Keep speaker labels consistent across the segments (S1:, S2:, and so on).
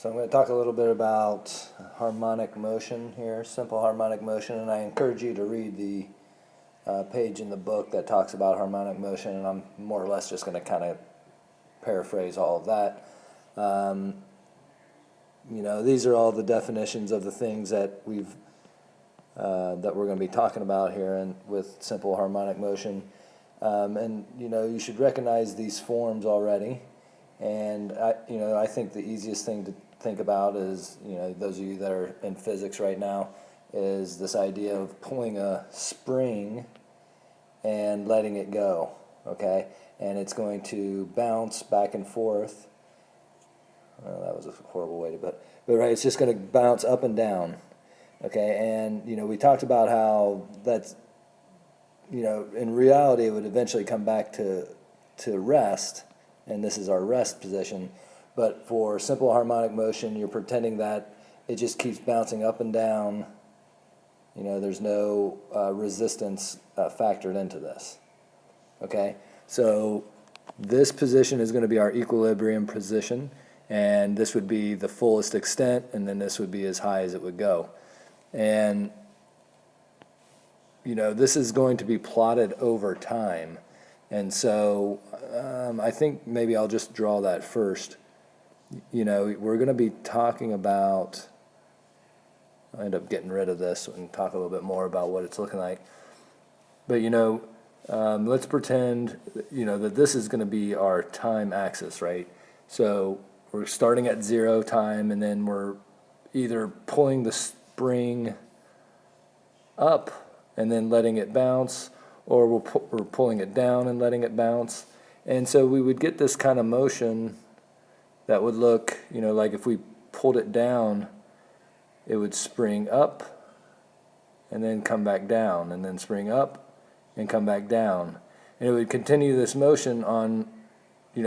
S1: So I'm going to talk a little bit about harmonic motion here, simple harmonic motion, and I encourage you to read the page in the book that talks about harmonic motion, and I'm more or less just going to kind of paraphrase all of that. These are all the definitions of the things that we're going to be talking about here and with simple harmonic motion. You should recognize these forms already. And I think the easiest thing to think about is, those of you that are in physics right now, is this idea of pulling a spring and letting it go, okay? And it's going to bounce back and forth. Well, that was a horrible way to put, but right, it's just going to bounce up and down, okay? And, we talked about how that's, in reality it would eventually come back to rest, and this is our rest position. But for simple harmonic motion, you're pretending that it just keeps bouncing up and down. There's no resistance factored into this. Okay? So this position is going to be our equilibrium position, and this would be the fullest extent, and then this would be as high as it would go. And, this is going to be plotted over time. And so I think maybe I'll just draw that first. We're going to be talking about, I'll end up getting rid of this and talk a little bit more about what it's looking like. But, let's pretend, that this is going to be our time axis, right? So we're starting at 0 time, and then we're either pulling the spring up and then letting it bounce, or we're pulling it down and letting it bounce. And so we would get this kind of motion that would look, like if we pulled it down, it would spring up and then come back down, and then spring up and come back down. And it would continue this motion on,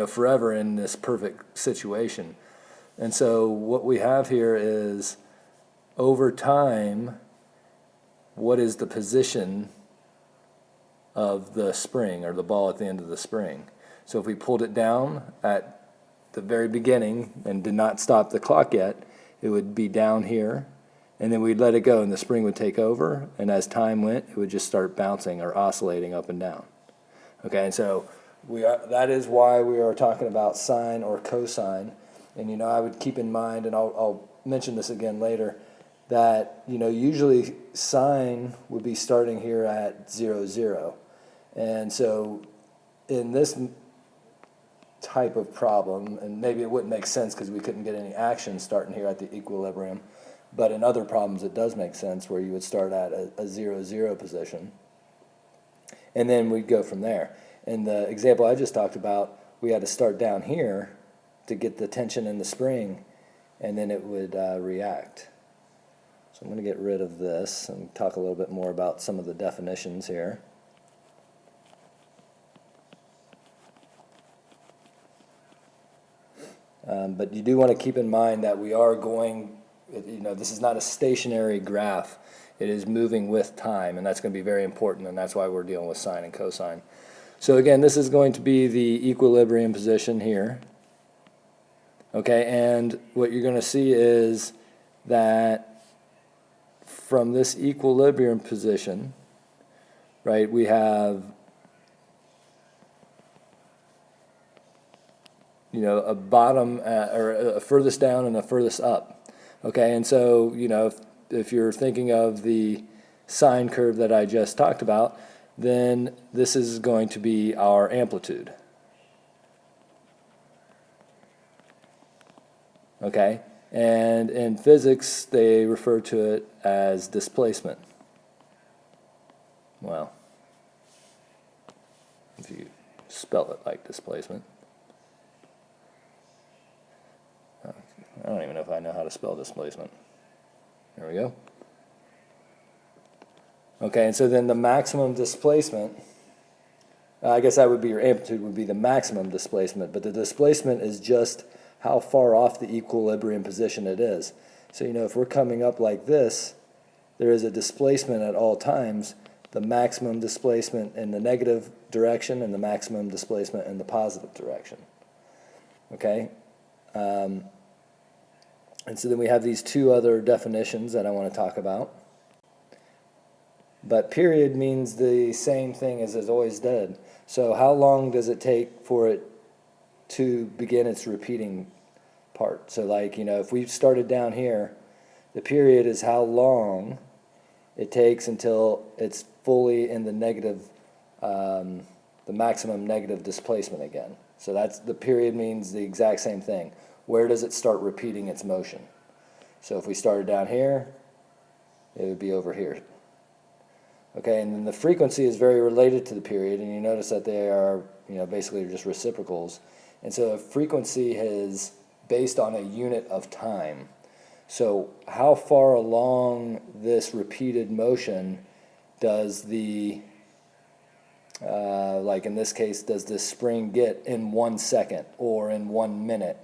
S1: forever in this perfect situation. And so what we have here is, over time, what is the position of the spring, or the ball at the end of the spring? So if we pulled it down at the very beginning and did not stop the clock yet, it would be down here, and then we'd let it go and the spring would take over, and as time went, it would just start bouncing or oscillating up and down. Okay, and so that is why we are talking about sine or cosine. And I would keep in mind, and I'll mention this again later, that usually sine would be starting here at 0, 0. And so in this type of problem, and maybe it wouldn't make sense because we couldn't get any action starting here at the equilibrium, but in other problems it does make sense, where you would start at a 0, 0 position, and then we'd go from there. In the example I just talked about, we had to start down here to get the tension in the spring, and then it would react. So I'm going to get rid of this and talk a little bit more about some of the definitions here. But you do want to keep in mind that we are going, this is not a stationary graph. It is moving with time, and that's going to be very important, and that's why we're dealing with sine and cosine. So again, this is going to be the equilibrium position here. Okay, and what you're going to see is that from this equilibrium position, right, we have a bottom or a furthest down and a furthest up. Okay, and so if you're thinking of the sine curve that I just talked about, then this is going to be our amplitude. Okay, and in physics they refer to it as displacement. Well, if you spell it like displacement. I don't even know if I know how to spell displacement. There we go. Okay, and so then the maximum displacement, I guess that would be your amplitude, would be the maximum displacement, but the displacement is just how far off the equilibrium position it is. So, if we're coming up like this, there is a displacement at all times, the maximum displacement in the negative direction and the maximum displacement in the positive direction. Okay? And so then we have these two other definitions that I want to talk about. But period means the same thing as it always did. So how long does it take for it to begin its repeating part? So like, if we started down here, the period is how long it takes until it's fully in the negative, the maximum negative displacement again. So that's, the period means the exact same thing. Where does it start repeating its motion? So if we started down here, it would be over here. Okay, and then the frequency is very related to the period, and you notice that they are, basically just reciprocals. And so frequency is based on a unit of time. So how far along this repeated motion does the, like in this case, does this spring get in 1 second, or in 1 minute,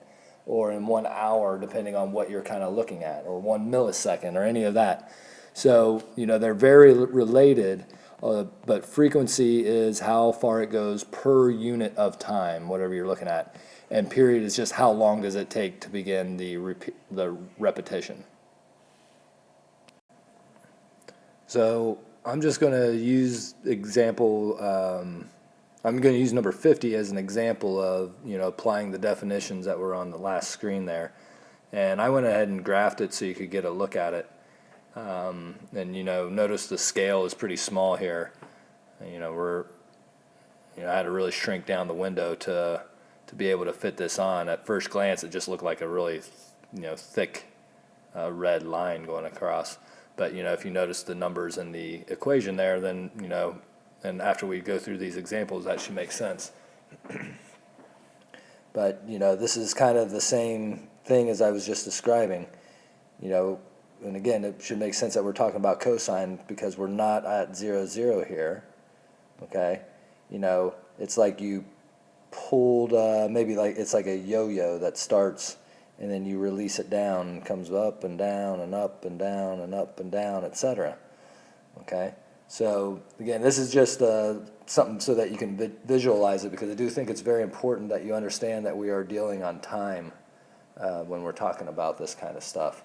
S1: or in 1 hour, depending on what you're kind of looking at, or 1 millisecond, or any of that. So, they're very related, but frequency is how far it goes per unit of time, whatever you're looking at. And period is just how long does it take to begin the repetition. So I'm just going to use I'm going to use number 50 as an example of, applying the definitions that were on the last screen there. And I went ahead and graphed it so you could get a look at it. And notice the scale is pretty small here. I had to really shrink down the window to be able to fit this on. At first glance, it just looked like a really, thick red line going across. But if you notice the numbers in the equation there, then and after we go through these examples, that should make sense. But this is kind of the same thing as I was just describing. And again, it should make sense that we're talking about cosine because we're not at 0, 0 here, okay? It's like you pulled, maybe like it's like a yo-yo that starts and then you release it down and comes up and down and up and down and up and down, etc. Okay? So again, this is just something so that you can visualize it, because I do think it's very important that you understand that we are dealing on time when we're talking about this kind of stuff.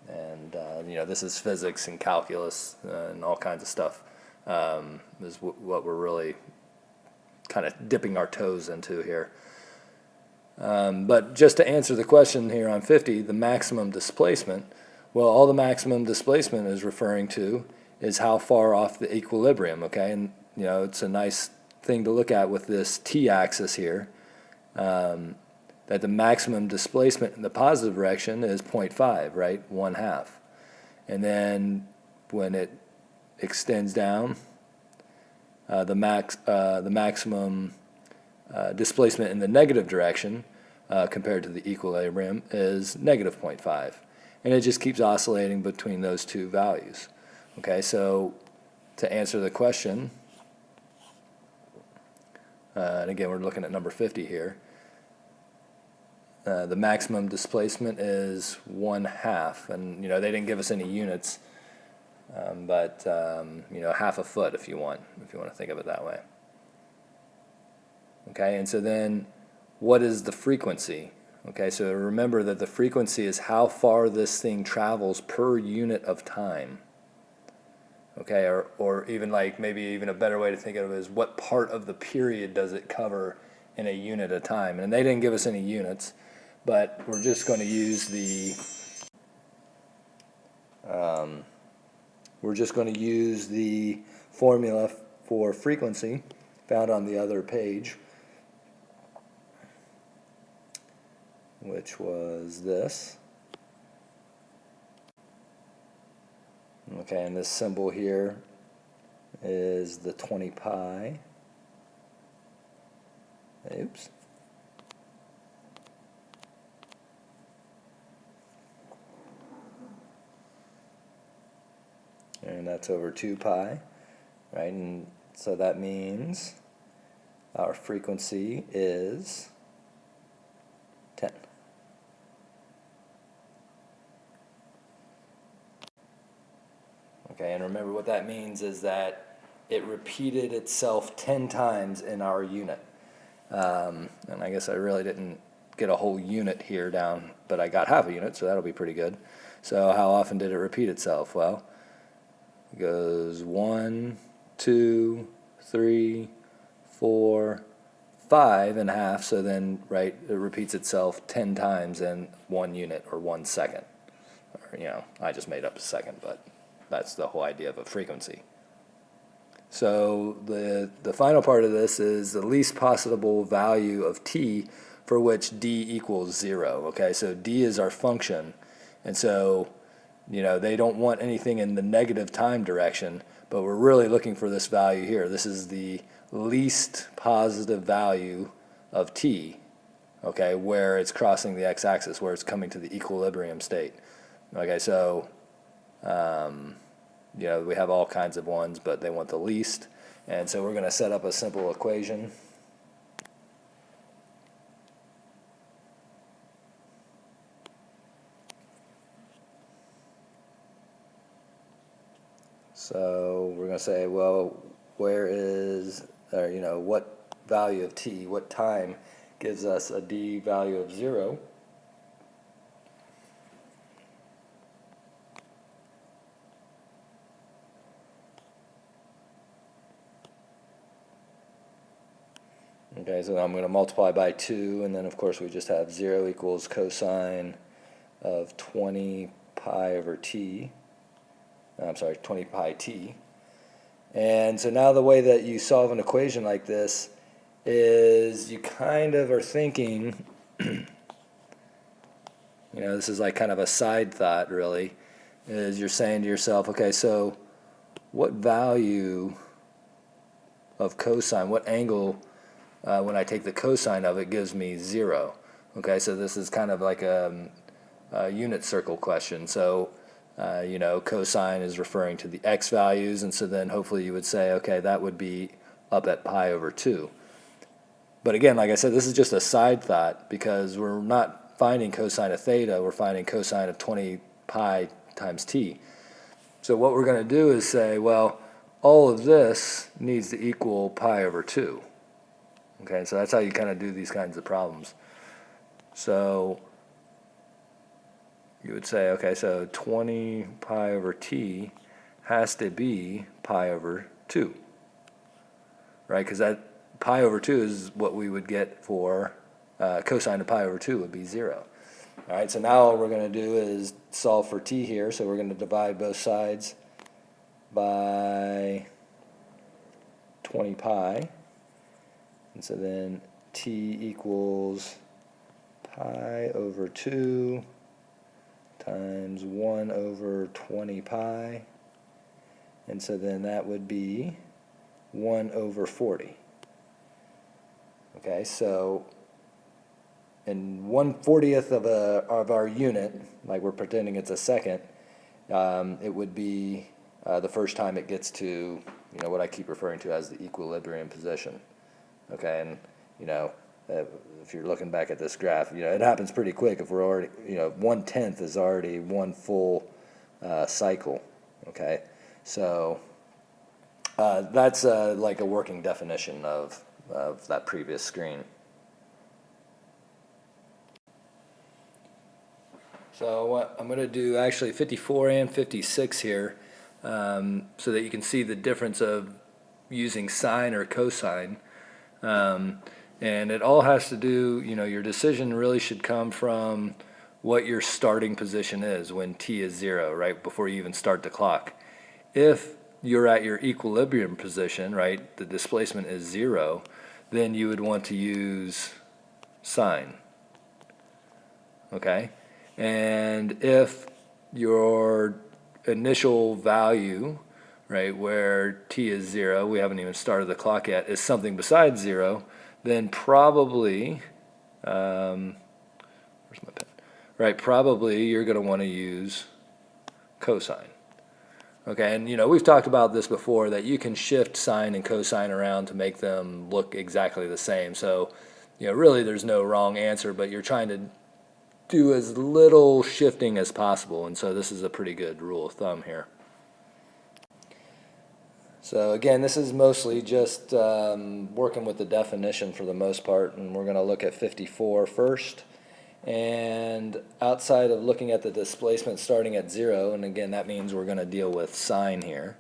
S1: And this is physics and calculus and all kinds of stuff is what we're really kind of dipping our toes into here. But just to answer the question here on 50, the maximum displacement, well, all the maximum displacement is referring to is how far off the equilibrium, okay? And, it's a nice thing to look at with this t-axis here, that the maximum displacement in the positive direction is 0.5, right? 1/2. And then when it extends down, the maximum displacement in the negative direction compared to the equilibrium is negative 0.5. And it just keeps oscillating between those two values. Okay, so to answer the question, and again, we're looking at number 50 here, the maximum displacement is 1/2, and they didn't give us any units, but 1/2 a foot if you want to think of it that way. Okay, and so then what is the frequency? Okay, so remember that the frequency is how far this thing travels per unit of time. Okay, or even like maybe even a better way to think of it is what part of the period does it cover in a unit of time? And they didn't give us any units, but we're just going to use the formula for frequency found on the other page, which was this. Okay, and this symbol here is the 20 pi. Oops. And that's over 2 pi, right? And so that means our frequency is 10. Okay, and remember what that means is that it repeated itself 10 times in our unit. And I guess I really didn't get a whole unit here down, but I got half a unit, so that'll be pretty good. So how often did it repeat itself? Well, it goes 1, 2, 3, 4, 5 and a half, so then, right, it repeats itself 10 times in 1 unit or 1 second. Or, you know, I just made up a second, but that's the whole idea of a frequency. So the final part of this is the least possible value of t for which d equals 0. Okay, so d is our function, and so, you know, they don't want anything in the negative time direction, but we're really looking for this value here. This is the least positive value of t, okay, where it's crossing the x-axis, where it's coming to the equilibrium state. Okay, so you know, we have all kinds of ones, but they want the least. And so we're going to set up a simple equation. So we're going to say, well, where is, or, you know, what value of t, what time gives us a d value of 0? Okay, so I'm going to multiply by 2, and then of course we just have 0 equals cosine of 20 pi over t. I'm sorry, 20 pi t. And so now the way that you solve an equation like this is you kind of are thinking, you know, this is like kind of a side thought really, is you're saying to yourself, okay, so what value of cosine, what angle when I take the cosine of it gives me 0. Okay, so this is kind of like a unit circle question. So, you know, cosine is referring to the x values, and so then hopefully you would say, okay, that would be up at pi over 2. But again, like I said, this is just a side thought because we're not finding cosine of theta, we're finding cosine of 20 pi times t. So what we're going to do is say, well, all of this needs to equal pi over 2. Okay, so that's how you kind of do these kinds of problems. So you would say, okay, so 20 pi over t has to be pi over 2, right? Because that pi over 2 is what we would get for cosine of pi over 2 would be 0. All right, so now all we're going to do is solve for t here. So we're going to divide both sides by 20 pi. And so then t equals pi over 2 times 1 over 20 pi. And so then that would be 1 over 40. Okay, so in 1/40th of our unit, like we're pretending it's a second, it would be the first time it gets to, you know, what I keep referring to as the equilibrium position. Okay, and, you know, if you're looking back at this graph, you know, it happens pretty quick. If we're already, you know, 1/10 is already one full cycle. Okay, so that's like a working definition of that previous screen. So what I'm going to do actually 54 and 56 here, so that you can see the difference of using sine or cosine. And it all has to do, you know, your decision really should come from what your starting position is when t is 0, right, before you even start the clock. If you're at your equilibrium position, right, the displacement is 0, then you would want to use sine. Okay? And if your initial value, right, where t is 0, we haven't even started the clock yet, is something besides 0, then probably, where's my pen? Right, probably you're going to want to use cosine. Okay, and you know, we've talked about this before, that you can shift sine and cosine around to make them look exactly the same. So, you know, really there's no wrong answer, but you're trying to do as little shifting as possible, and so this is a pretty good rule of thumb here. So again, this is mostly just working with the definition for the most part, and we're going to look at 54 first. And outside of looking at the displacement starting at 0, and again that means we're going to deal with sine here.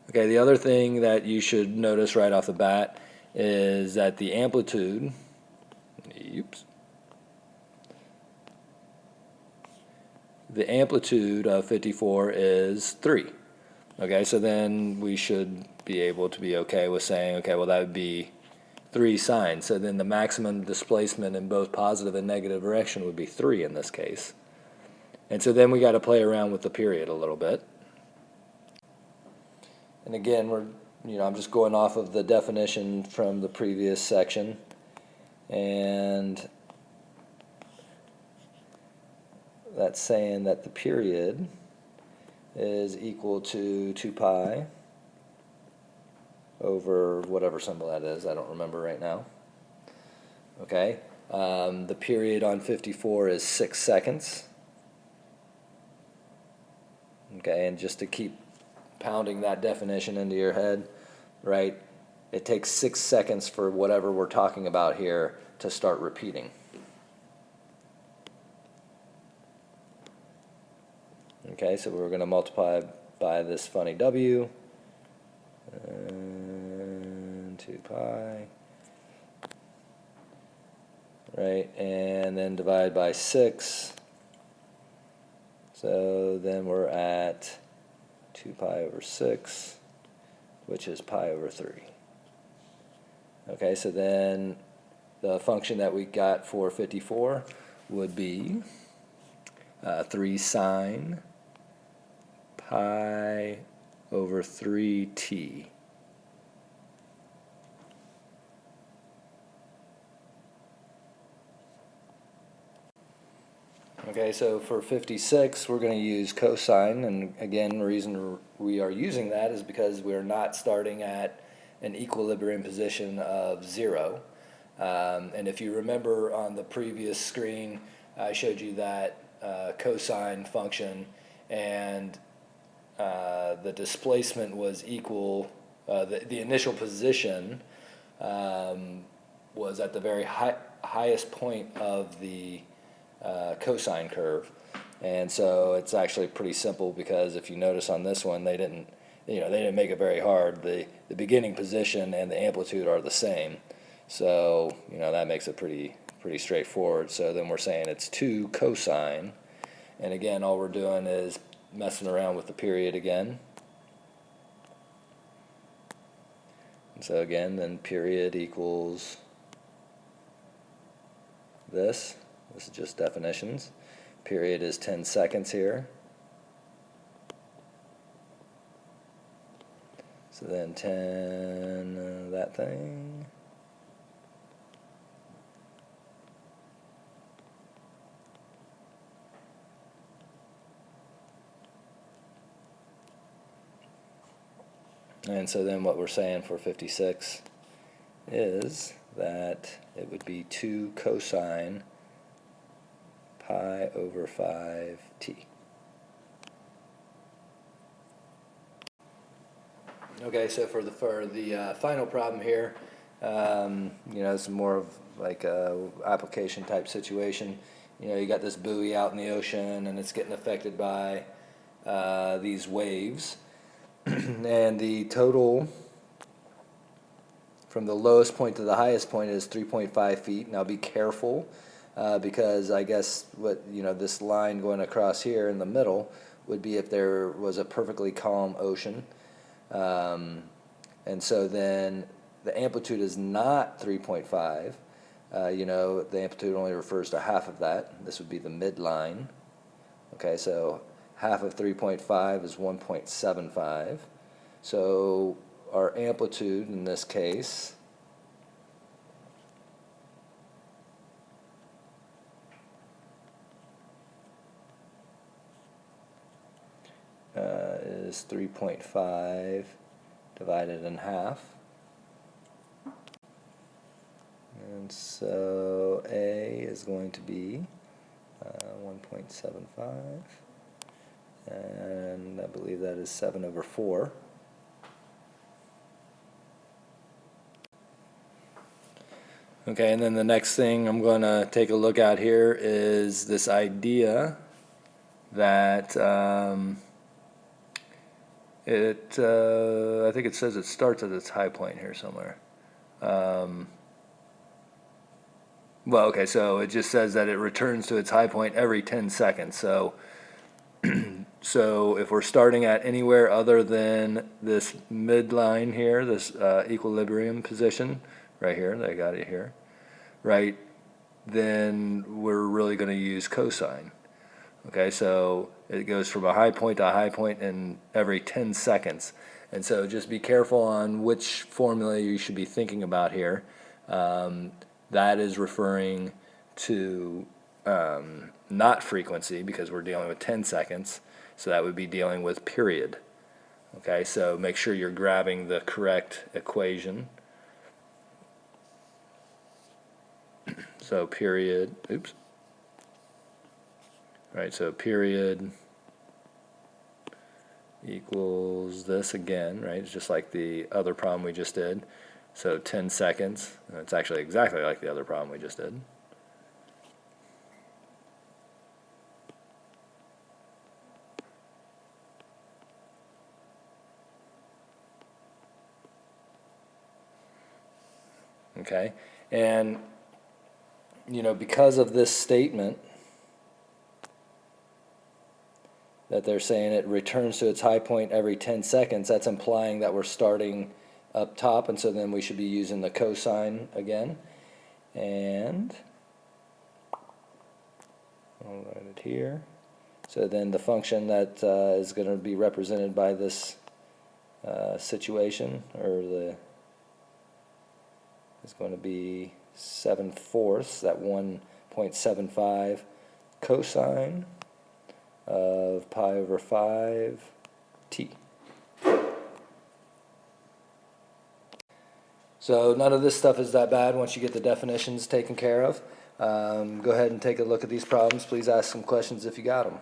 S1: Okay, the other thing that you should notice right off the bat is that the amplitude, the amplitude of 54 is 3. Okay, so then we should be able to be okay with saying, okay, well that would be 3 sine. So then the maximum displacement in both positive and negative direction would be 3 in this case. And so then we got to play around with the period a little bit. And again, I'm just going off of the definition from the previous section, and that's saying that the period is equal to 2 pi over whatever symbol that is. I don't remember right now. Okay, the period on 54 is 6 seconds. Okay, and just to keep pounding that definition into your head, right, it takes 6 seconds for whatever we're talking about here to start repeating. Okay, so we're going to multiply by this funny w, and 2 pi, right, and then divide by 6, so then we're at 2 pi over 6, which is pi over 3. Okay, so then the function that we got for 54 would be 3 sine pi over 3t. Okay, so for 56, we're going to use cosine, and again, the reason we are using that is because we're not starting at an equilibrium position of 0. And if you remember on the previous screen, I showed you that cosine function, and the displacement was equal, the initial position was at the very highest point of the cosine curve. And so it's actually pretty simple, because if you notice on this one, they didn't make it very hard. The beginning position and the amplitude are the same. So, that makes it pretty straightforward. So then we're saying it's 2 cosine. And again, all we're doing is messing around with the period again. And so again, then period equals this. This is just definitions. Period is 10 seconds here. So then 10, that thing. And so then what we're saying for 56 is that it would be 2 cosine pi over 5t. Okay, so for the final problem here, it's more of like a application type situation. You got this buoy out in the ocean, and it's getting affected by these waves. And the total from the lowest point to the highest point is 3.5 feet. Now be careful, because I guess this line going across here in the middle would be if there was a perfectly calm ocean. And so then the amplitude is not 3.5. The amplitude only refers to half of that. This would be the midline. Okay, so half of 3.5 is 1.75. So our amplitude in this case is 3.5 divided in half. And so A is going to be 1.75. and I believe that is 7/4. Okay, and then the next thing I'm going to take a look at here is this idea that I think it says it starts at its high point here somewhere. Well, okay, so it just says that it returns to its high point every 10 seconds. So, so if we're starting at anywhere other than this midline here, this equilibrium position, right here, I got it here, right, then we're really going to use cosine. Okay, so it goes from a high point to a high point in every 10 seconds. And so just be careful on which formula you should be thinking about here. That is referring to not frequency, because we're dealing with 10 seconds. So that would be dealing with period. Okay, so make sure you're grabbing the correct equation. So period, oops. Right, so period equals this again, right? It's just like the other problem we just did. So 10 seconds, and it's actually exactly like the other problem we just did. Okay, and you know, because of this statement that they're saying it returns to its high point every 10 seconds, that's implying that we're starting up top, and so then we should be using the cosine again. And I'll write it here. So then the function that is going to be represented by this situation, or is going to be 7/4, that 1.75 cosine of pi over 5t. So none of this stuff is that bad once you get the definitions taken care of. Go ahead and take a look at these problems. Please ask some questions if you got them.